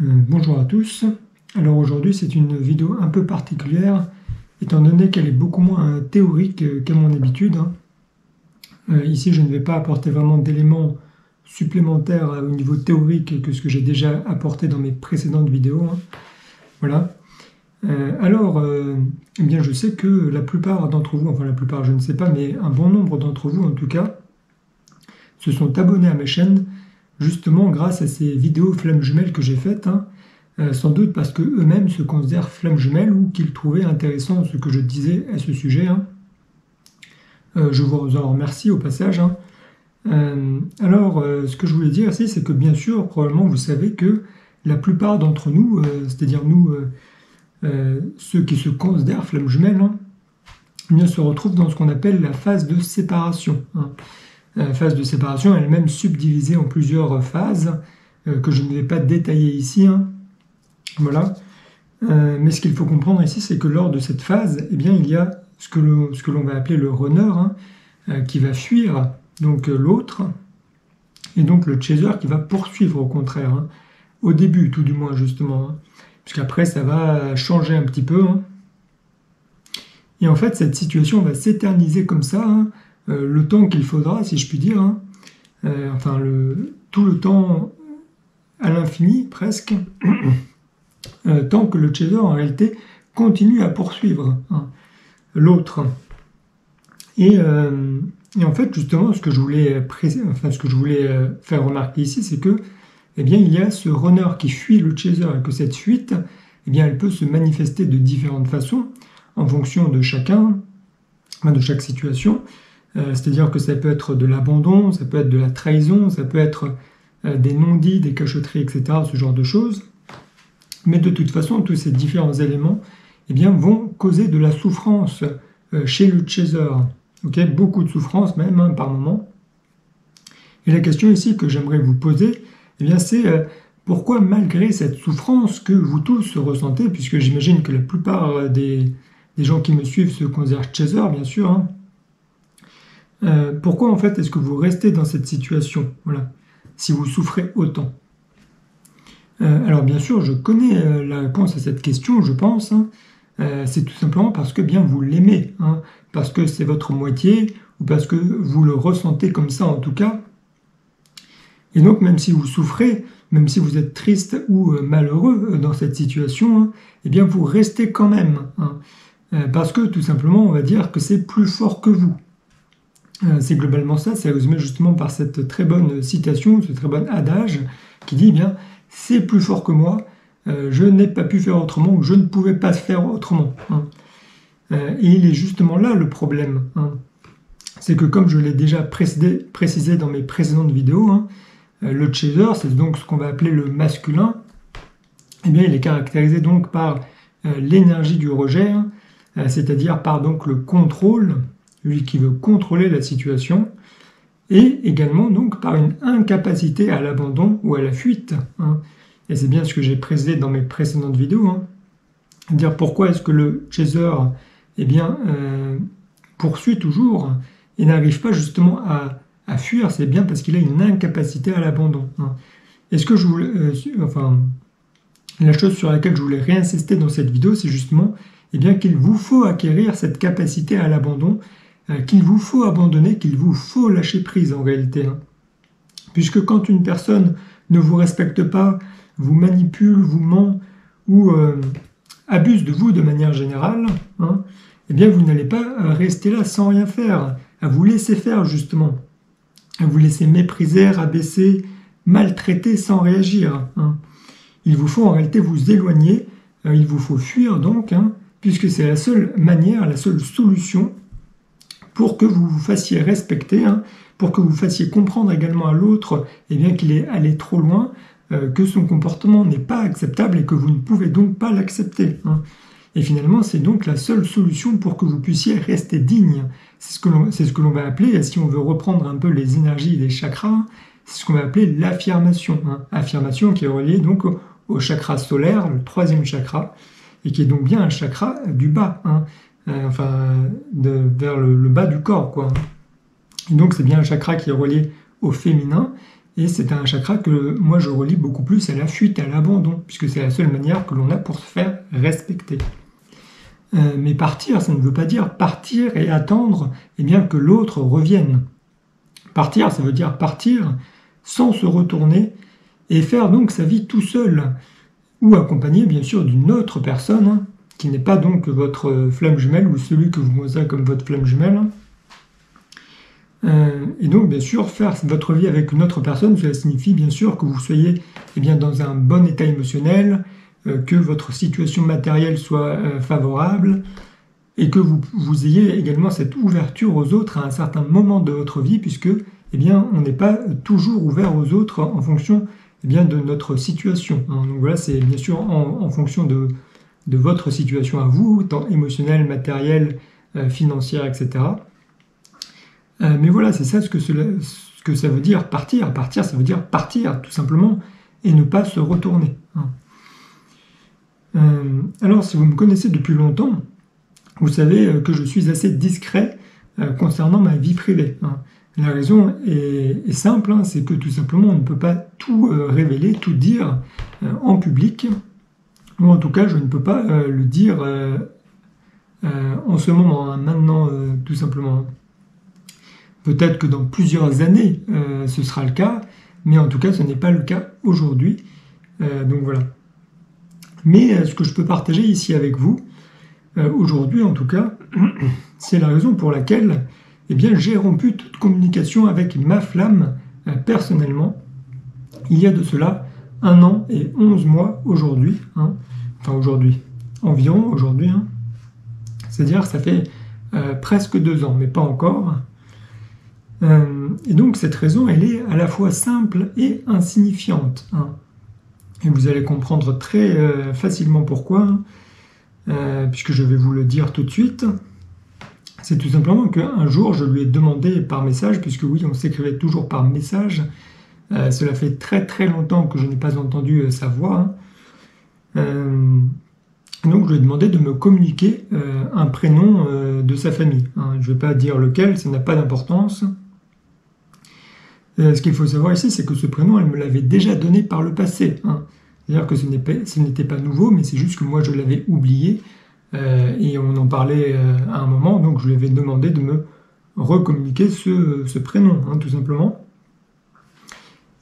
Bonjour à tous. Alors aujourd'hui c'est une vidéo un peu particulière étant donné qu'elle est beaucoup moins théorique qu'à mon habitude. Ici je ne vais pas apporter vraiment d'éléments supplémentaires au niveau théorique que ce que j'ai déjà apporté dans mes précédentes vidéos. Voilà. Eh bien je sais que la plupart d'entre vous, enfin la plupart je ne sais pas, mais un bon nombre d'entre vous en tout cas, se sont abonnés à ma chaîne justement grâce à ces vidéos flammes jumelles que j'ai faites, sans doute parce qu'eux-mêmes se considèrent flammes jumelles ou qu'ils trouvaient intéressant ce que je disais à ce sujet. Je vous en remercie au passage. Ce que je voulais dire ici, c'est que bien sûr, probablement vous savez que la plupart d'entre nous, c'est-à-dire nous, ceux qui se considèrent flammes jumelles, eh bien, se retrouvent dans ce qu'on appelle la phase de séparation. La phase de séparation est elle-même subdivisée en plusieurs phases que je ne vais pas détailler ici. Voilà. Mais ce qu'il faut comprendre ici, c'est que lors de cette phase, eh bien, il y a ce que l'on va appeler le runner qui va fuir donc l'autre, et donc le chaser qui va poursuivre au contraire, au début tout du moins justement, puisqu'après ça va changer un petit peu. Et en fait, cette situation va s'éterniser comme ça, le temps qu'il faudra, si je puis dire, tout le temps à l'infini presque, tant que le chaser en réalité continue à poursuivre l'autre. Et en fait, justement, ce que je voulais faire remarquer ici, c'est que, eh bien, il y a ce runner qui fuit le chaser et que cette fuite, eh bien, elle peut se manifester de différentes façons en fonction de chacun, de chaque situation. C'est-à-dire que ça peut être de l'abandon, ça peut être de la trahison, ça peut être des non-dits, des cachotteries, etc., ce genre de choses. Mais de toute façon, tous ces différents éléments eh bien, vont causer de la souffrance chez le chaser. Okay, beaucoup de souffrance même par moment. Et la question ici que j'aimerais vous poser, eh bien, c'est pourquoi malgré cette souffrance que vous tous ressentez, puisque j'imagine que la plupart des gens qui me suivent se considèrent chaser, bien sûr, pourquoi en fait est-ce que vous restez dans cette situation, voilà, si vous souffrez autant? Alors bien sûr, je connais la réponse à cette question, je pense. C'est tout simplement parce que bien vous l'aimez, parce que c'est votre moitié, ou parce que vous le ressentez comme ça en tout cas. Et donc même si vous souffrez, même si vous êtes triste ou malheureux dans cette situation, eh bien vous restez quand même, parce que tout simplement on va dire que c'est plus fort que vous. C'est globalement ça, c'est résumé justement par cette très bonne citation, ce très bon adage qui dit, eh bien, c'est plus fort que moi, je n'ai pas pu faire autrement, ou je ne pouvais pas faire autrement. Et il est justement là le problème. C'est que comme je l'ai déjà précisé dans mes précédentes vidéos, le chaser, c'est donc ce qu'on va appeler le masculin, eh bien, il est caractérisé donc par l'énergie du rejet, c'est-à-dire par donc le contrôle, lui qui veut contrôler la situation, et également donc par une incapacité à l'abandon ou à la fuite. Et c'est bien ce que j'ai précisé dans mes précédentes vidéos. Dire pourquoi est-ce que le chaser eh bien, poursuit toujours et n'arrive pas justement à fuir, c'est bien parce qu'il a une incapacité à l'abandon. Est-ce que je voulais, la chose sur laquelle je voulais réinsister dans cette vidéo, c'est justement eh bien, qu'il vous faut acquérir cette capacité à l'abandon, qu'il vous faut abandonner, qu'il vous faut lâcher prise en réalité. Puisque quand une personne ne vous respecte pas, vous manipule, vous ment ou abuse de vous de manière générale, eh bien vous n'allez pas rester là sans rien faire, à vous laisser faire justement, à vous laisser mépriser, rabaisser, maltraiter sans réagir. Il vous faut en réalité vous éloigner, il vous faut fuir donc, puisque c'est la seule manière, la seule solution pour que vous vous fassiez respecter, pour que vous fassiez comprendre également à l'autre eh bien qu'il est allé trop loin, que son comportement n'est pas acceptable et que vous ne pouvez donc pas l'accepter. Et finalement, c'est donc la seule solution pour que vous puissiez rester digne. C'est ce que l'on va appeler, si on veut reprendre un peu les énergies des chakras, c'est ce qu'on va appeler l'affirmation. Affirmation qui est reliée donc au chakra solaire, le 3e chakra, et qui est donc bien un chakra du bas, vers le bas du corps, quoi. Et donc c'est bien un chakra qui est relié au féminin, Et c'est un chakra que moi je relie beaucoup plus à la fuite, à l'abandon, puisque c'est la seule manière que l'on a pour se faire respecter. Mais partir, ça ne veut pas dire partir et attendre bien, que l'autre revienne. Partir, ça veut dire partir sans se retourner et faire donc sa vie tout seul, ou accompagné bien sûr d'une autre personne, qui n'est pas donc votre flamme jumelle ou celui que vous considérez comme votre flamme jumelle. Et donc bien sûr faire votre vie avec une autre personne, cela signifie bien sûr que vous soyez bien, dans un bon état émotionnel, que votre situation matérielle soit favorable, et que vous ayez également cette ouverture aux autres à un certain moment de votre vie, puisque bien, on n'est pas toujours ouvert aux autres en fonction bien, de notre situation. Donc voilà, c'est bien sûr en fonction de votre situation à vous, tant émotionnelle, matérielle, financière, etc. Mais voilà, c'est ça ce que ça veut dire partir. Partir, ça veut dire partir, tout simplement, et ne pas se retourner. Alors, si vous me connaissez depuis longtemps, vous savez que je suis assez discret concernant ma vie privée. La raison est simple, c'est que tout simplement on ne peut pas tout révéler, tout dire en public, ou en tout cas je ne peux pas le dire en ce moment, maintenant tout simplement. Peut-être que dans plusieurs années ce sera le cas, mais en tout cas ce n'est pas le cas aujourd'hui. Donc voilà. Mais ce que je peux partager ici avec vous, aujourd'hui en tout cas, c'est la raison pour laquelle bien, j'ai rompu toute communication avec ma flamme personnellement. Il y a de cela 1 an et 11 mois aujourd'hui. Enfin aujourd'hui, environ aujourd'hui. C'est-à-dire que ça fait presque 2 ans, mais pas encore. Et donc cette raison, elle est à la fois simple et insignifiante. Et vous allez comprendre très facilement pourquoi, puisque je vais vous le dire tout de suite. C'est tout simplement qu'un jour, je lui ai demandé par message, puisque oui, on s'écrivait toujours par message, cela fait très très longtemps que je n'ai pas entendu sa voix, donc je lui ai demandé de me communiquer un prénom de sa famille. Je ne vais pas dire lequel, ça n'a pas d'importance. Ce qu'il faut savoir ici, c'est que ce prénom, elle me l'avait déjà donné par le passé. C'est-à-dire que ce n'était pas nouveau, mais c'est juste que moi je l'avais oublié, et on en parlait à un moment, donc je lui avais demandé de me recommuniquer ce prénom, tout simplement.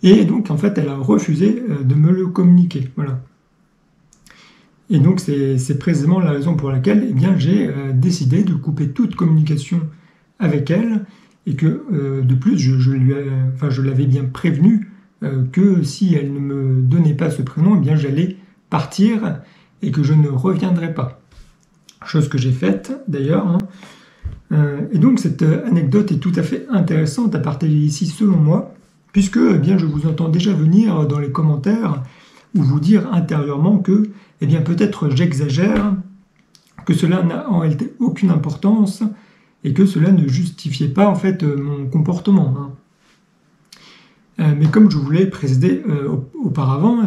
Et donc en fait, elle a refusé de me le communiquer. Voilà. Et donc c'est précisément la raison pour laquelle j'ai décidé de couper toute communication avec elle, et que de plus, je l'avais bien prévenue que si elle ne me donnait pas ce prénom, j'allais partir et que je ne reviendrais pas. Chose que j'ai faite d'ailleurs. Et donc cette anecdote est tout à fait intéressante à partager ici selon moi, puisque je vous entends déjà venir dans les commentaires ou vous dire intérieurement que peut-être j'exagère, que cela n'a en réalité aucune importance et que cela ne justifiait pas en fait mon comportement. Mais comme je vous l'ai précisé auparavant,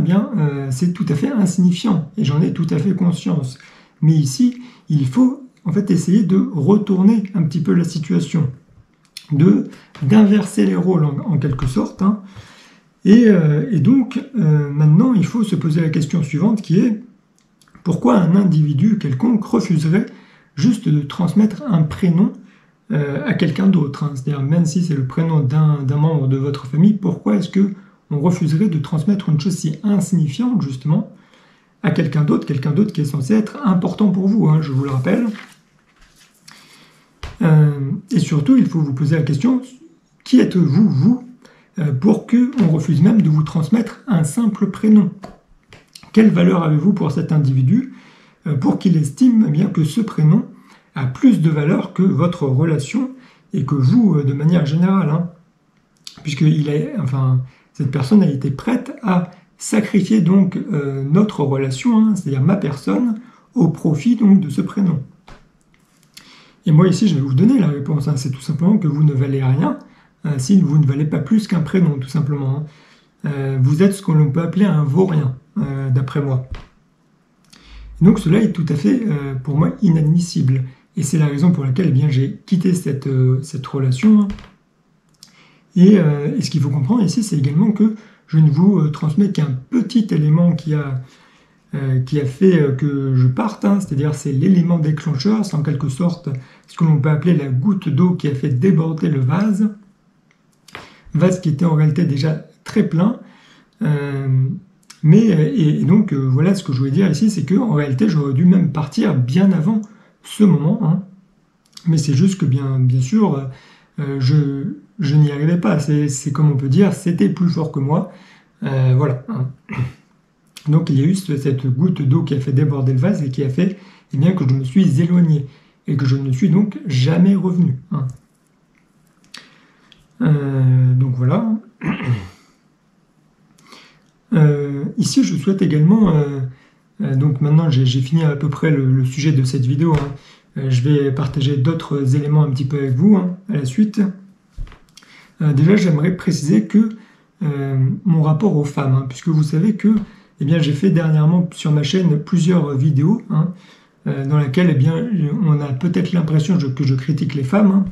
c'est tout à fait insignifiant et j'en ai tout à fait conscience. Mais ici, il faut en fait essayer de retourner un petit peu la situation, d'inverser les rôles en quelque sorte. Et donc, maintenant, il faut se poser la question suivante qui est pourquoi un individu quelconque refuserait juste de transmettre un prénom à quelqu'un d'autre, C'est-à-dire, même si c'est le prénom d'un membre de votre famille, pourquoi est-ce qu'on refuserait de transmettre une chose si insignifiante, justement, à quelqu'un d'autre qui est censé être important pour vous, je vous le rappelle. Et surtout, il faut vous poser la question, qui êtes-vous, vous, pour qu'on refuse même de vous transmettre un simple prénom? Quelle valeur avez-vous pour cet individu pour qu'il estime bien que ce prénom a plus de valeur que votre relation et que vous, de manière générale, puisque cette personne a été prête à sacrifier donc notre relation, c'est-à-dire ma personne, au profit donc de ce prénom. Et moi ici, je vais vous donner la réponse. C'est tout simplement que vous ne valez rien si vous ne valez pas plus qu'un prénom, tout simplement. Vous êtes ce qu'on peut appeler un vaurien, d'après moi. Et donc cela est tout à fait, pour moi, inadmissible. Et c'est la raison pour laquelle j'ai quitté cette relation. Et ce qu'il faut comprendre ici, c'est également que je ne vous transmets qu'un petit élément qui a fait que je parte, hein, c'est-à-dire c'est l'élément déclencheur, c'est en quelque sorte ce que l'on peut appeler la goutte d'eau qui a fait déborder le vase qui était en réalité déjà très plein. Et donc voilà ce que je voulais dire ici, c'est qu'en réalité j'aurais dû même partir bien avant ce moment, hein, mais c'est juste que bien sûr je n'y arrivais pas, c'est comme on peut dire, c'était plus fort que moi, voilà, hein. Donc il y a eu cette goutte d'eau qui a fait déborder le vase et qui a fait bien, que je me suis éloigné et que je ne suis donc jamais revenu, hein. Donc voilà. Ici je souhaite également, donc maintenant j'ai fini à peu près le sujet de cette vidéo, hein. Je vais partager d'autres éléments un petit peu avec vous, hein, à la suite. Déjà j'aimerais préciser que mon rapport aux femmes, hein, puisque vous savez que j'ai fait dernièrement sur ma chaîne plusieurs vidéos, hein, dans lesquelles on a peut-être l'impression que je critique les femmes, hein,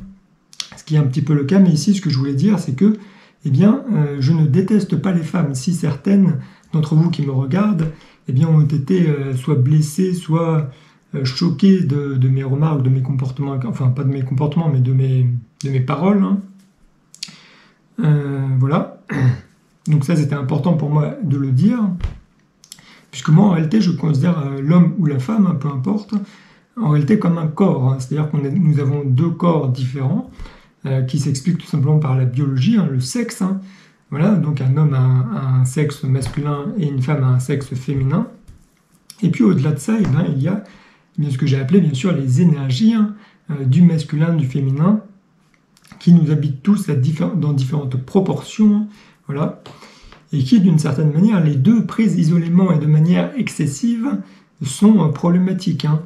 ce qui est un petit peu le cas, mais ici ce que je voulais dire c'est que je ne déteste pas les femmes. Si certaines d'entre vous qui me regardent ont été soit blessées, soit choquées de mes remarques, de mes comportements, enfin pas de mes comportements mais de mes paroles, hein. Voilà, donc ça c'était important pour moi de le dire, puisque moi en réalité je considère l'homme ou la femme, hein, peu importe, en réalité comme un corps, hein. C'est-à-dire que nous avons deux corps différents qui s'expliquent tout simplement par la biologie, hein, le sexe, hein. Voilà, donc un homme a un sexe masculin et une femme a un sexe féminin. Et puis au-delà de ça, il y a ce que j'ai appelé bien sûr les énergies, hein, du masculin, du féminin, qui nous habitent tous dans différentes proportions, hein, voilà, et qui d'une certaine manière, les deux prises isolément et de manière excessive sont problématiques, hein.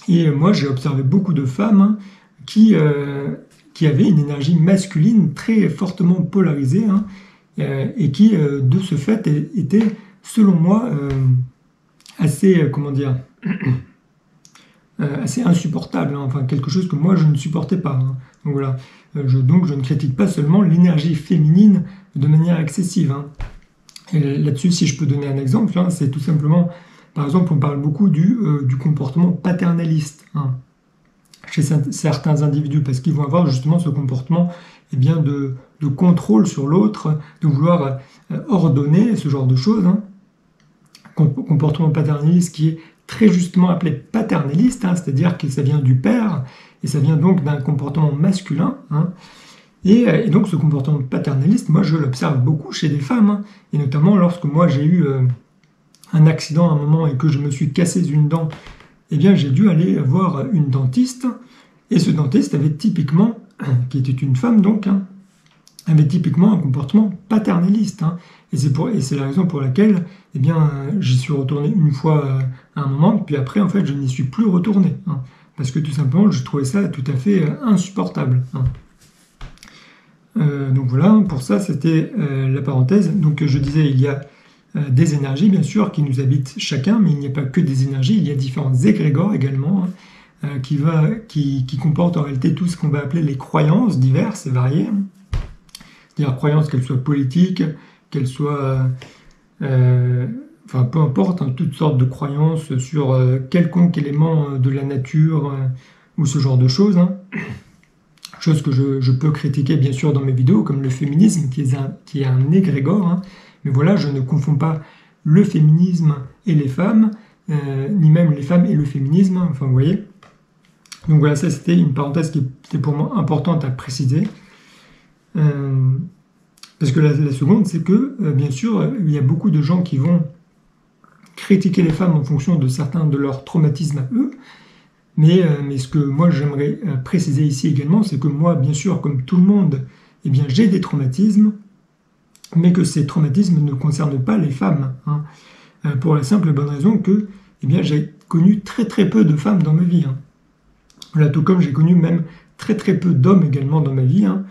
Et moi j'ai observé beaucoup de femmes, hein, qui avaient une énergie masculine très fortement polarisée, hein, et qui de ce fait étaient selon moi assez, comment dire, assez insupportable, hein, enfin quelque chose que moi je ne supportais pas, hein. Donc voilà, donc je ne critique pas seulement l'énergie féminine de manière excessive, hein. Et là-dessus, si je peux donner un exemple, hein, c'est tout simplement, par exemple, on parle beaucoup du comportement paternaliste, hein, chez certains individus, parce qu'ils vont avoir justement ce comportement de contrôle sur l'autre, de vouloir ordonner ce genre de choses, hein. Comportement paternaliste qui est très justement appelé paternaliste, hein, c'est-à-dire que ça vient du père, et ça vient donc d'un comportement masculin, hein. Et donc ce comportement paternaliste, moi je l'observe beaucoup chez des femmes, hein, et notamment lorsque moi j'ai eu un accident à un moment et que je me suis cassé une dent, j'ai dû aller voir une dentiste, et ce dentiste avait typiquement, qui était une femme donc, hein, avait typiquement un comportement paternaliste, hein. Et c'est la raison pour laquelle j'y suis retourné une fois à un moment, puis après en fait je n'y suis plus retourné, hein, parce que tout simplement je trouvais ça tout à fait insupportable, hein. Donc voilà, pour ça c'était la parenthèse. Donc je disais, il y a des énergies bien sûr qui nous habitent chacun, mais il n'y a pas que des énergies, il y a différents égrégores également, hein, qui comportent en réalité tout ce qu'on va appeler les croyances diverses et variées, hein. C'est-à-dire croyances qu'elles soient politiques, qu'elles soient, enfin peu importe, hein, toutes sortes de croyances sur quelconque élément de la nature ou ce genre de choses, hein. Chose que je peux critiquer bien sûr dans mes vidéos, comme le féminisme qui est un égrégore, hein. Mais voilà, je ne confonds pas le féminisme et les femmes, ni même les femmes et le féminisme, hein, enfin vous voyez. Donc voilà, ça c'était une parenthèse qui était pour moi importante à préciser. Parce que la seconde, c'est que, bien sûr, il y a beaucoup de gens qui vont critiquer les femmes en fonction de certains de leurs traumatismes à eux. Mais ce que moi j'aimerais préciser ici également, c'est que moi, bien sûr, comme tout le monde, j'ai des traumatismes, mais que ces traumatismes ne concernent pas les femmes, hein. Pour la simple et bonne raison que j'ai connu très très peu de femmes dans ma vie, hein. Voilà, tout comme j'ai connu même très très peu d'hommes également dans ma vie, hein.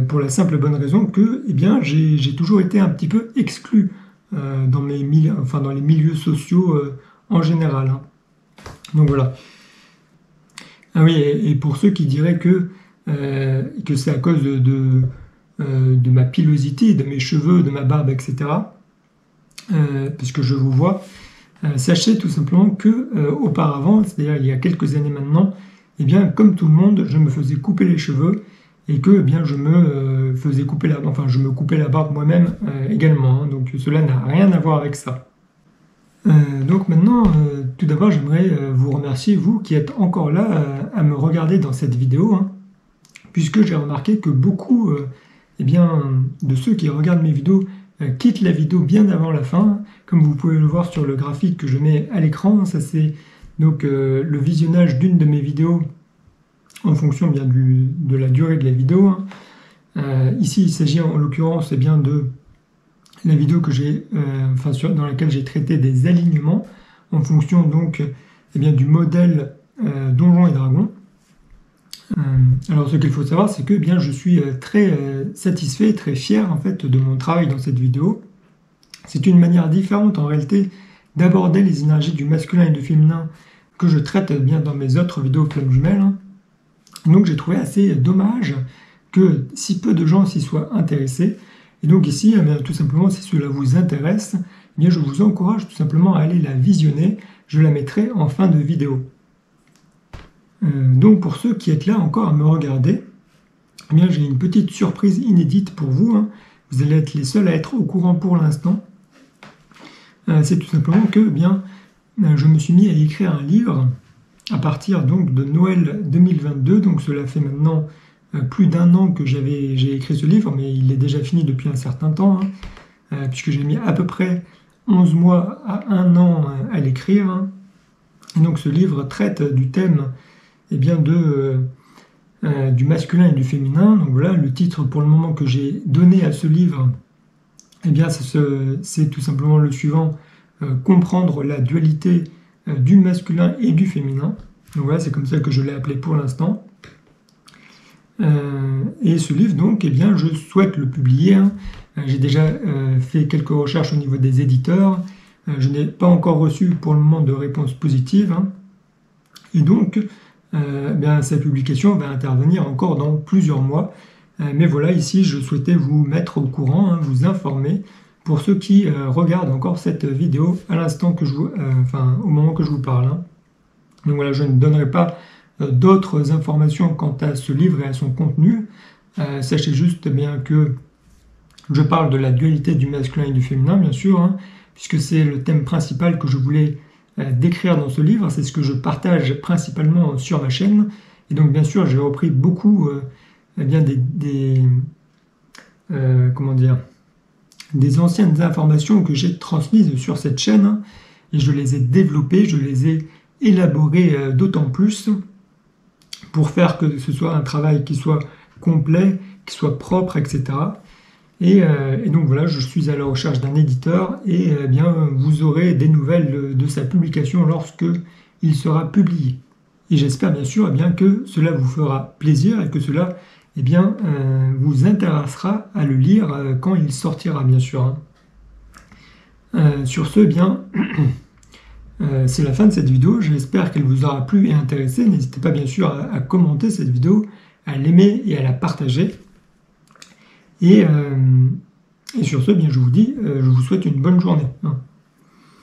Pour la simple et bonne raison que j'ai toujours été un petit peu exclu dans les milieux sociaux en général, hein. Donc voilà. Ah oui, et pour ceux qui diraient que c'est à cause de ma pilosité, de mes cheveux, de ma barbe, etc. Puisque je vous vois. Sachez tout simplement que auparavant, c'est-à-dire il y a quelques années maintenant, eh bien, comme tout le monde, je me faisais couper les cheveux et que eh bien, je me faisais couper je me coupais la barbe moi-même également. Hein. Donc cela n'a rien à voir avec ça. Donc maintenant, tout d'abord, j'aimerais vous remercier, vous qui êtes encore là à me regarder dans cette vidéo, hein, puisque j'ai remarqué que beaucoup eh bien, de ceux qui regardent mes vidéos quittent la vidéo bien avant la fin. Comme vous pouvez le voir sur le graphique que je mets à l'écran, ça c'est donc le visionnage d'une de mes vidéos en fonction bien de la durée de la vidéo. Hein. Ici, il s'agit en l'occurrence bien de la vidéo que j'ai, dans laquelle j'ai traité des alignements en fonction donc bien, du modèle Donjons et Dragons. Alors ce qu'il faut savoir, c'est que bien je suis très satisfait, très fier en fait de mon travail dans cette vidéo. C'est une manière différente en réalité d'aborder les énergies du masculin et du féminin que je traite bien dans mes autres vidéos flammes jumelles. Hein. Donc j'ai trouvé assez dommage que si peu de gens s'y soient intéressés. Et donc ici, eh bien, tout simplement, si cela vous intéresse, eh bien, je vous encourage tout simplement à aller la visionner. Je la mettrai en fin de vidéo. Donc pour ceux qui êtes là encore à me regarder, eh bien, j'ai une petite surprise inédite pour vous. Hein. Vous allez être les seuls à être au courant pour l'instant. C'est tout simplement que eh bien, je me suis mis à écrire un livre à partir donc de Noël 2022. Donc cela fait maintenant plus d'1 an que j'ai écrit ce livre, mais il est déjà fini depuis un certain temps, hein, puisque j'ai mis à peu près 11 mois à 1 an à l'écrire. Hein. Et donc ce livre traite du thème eh bien, du masculin et du féminin. Donc voilà, le titre pour le moment que j'ai donné à ce livre, eh bien, c'est tout simplement le suivant, comprendre la dualité du masculin et du féminin. Donc voilà, c'est comme ça que je l'ai appelé pour l'instant. Et ce livre, donc, eh bien, je souhaite le publier. Hein. J'ai déjà fait quelques recherches au niveau des éditeurs. Je n'ai pas encore reçu pour le moment de réponse positive. Hein. Et donc, bien, sa publication va intervenir encore dans plusieurs mois. Mais voilà, ici, je souhaitais vous mettre au courant, hein, vous informer, pour ceux qui regardent encore cette vidéo à l'instant que au moment que je vous parle. Hein. Donc voilà, je ne donnerai pas d'autres informations quant à ce livre et à son contenu. Sachez juste bien que je parle de la dualité du masculin et du féminin, bien sûr, hein, puisque c'est le thème principal que je voulais décrire dans ce livre. C'est ce que je partage principalement sur ma chaîne. Et donc, bien sûr, j'ai repris beaucoup eh bien des anciennes informations que j'ai transmises sur cette chaîne, hein, et je les ai développées, je les ai élaborées d'autant plus pour faire que ce soit un travail qui soit complet, qui soit propre, etc. Et donc voilà, je suis à la recherche d'un éditeur et bien vous aurez des nouvelles de sa publication lorsque il sera publié. Et j'espère bien sûr bien que cela vous fera plaisir et que cela vous intéressera à le lire quand il sortira, bien sûr. Hein. Sur ce, bien, c'est la fin de cette vidéo. J'espère qu'elle vous aura plu et intéressé. N'hésitez pas bien sûr à commenter cette vidéo, à l'aimer et à la partager. Et sur ce, bien, je vous dis, je vous souhaite une bonne journée. Hein.